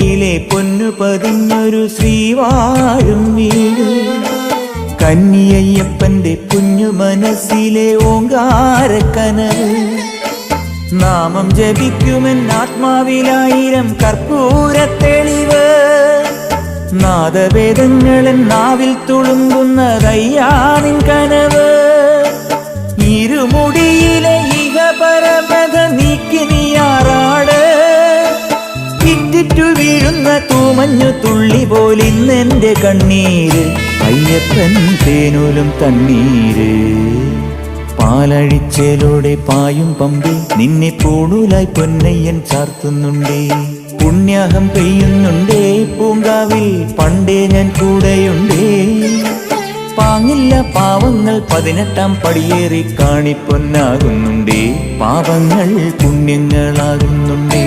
കൈയിലെ പൊന്നു പതിഞ്ഞൊരു ശ്രീവാഴും വീട്. കന്നിയയ്യപ്പന്റെ കുഞ്ഞു മനസ്സിലെ ഓങ്കാരക്കനവ്. നാമം ജപിക്കുമെൻ ആത്മാവിലായിരം കർപ്പൂരത്തെളിവ്. നാദവേദങ്ങളൻ നാവിൽ തുളുമ്പുന്നതയ്യാനിൻ കനവ്. ഇരുമുടിയിലെ ഇഹപരമത നീക്കി നീയാറാട്. ഇറ്റിറ്റു വീഴുന്ന തൂമഞ്ഞു തുള്ളി പോലിന്നെന്റെ കണ്ണീര്. അയ്യപ്പൻ തേനൂലും തണ്ണീര്. പാലഴിച്ചേലോടെ പായും പമ്പി നിന്നെ പൂണൂലായി പൊന്നയ്യൻ ചാർത്തുന്നുണ്ടേ. പുണ്യാഹം പെയ്യുന്നുണ്ടേ പൂങ്കാവിൽ പണ്ടേ ഞാൻ കൂടെയുണ്ടേ. പാങ്ങില്ല പാവങ്ങൾ 18-ാം പടിയേറി കാണിപ്പൊന്നാകുന്നുണ്ടേ. പാപങ്ങൾ പുണ്യങ്ങളാകുന്നുണ്ടേ.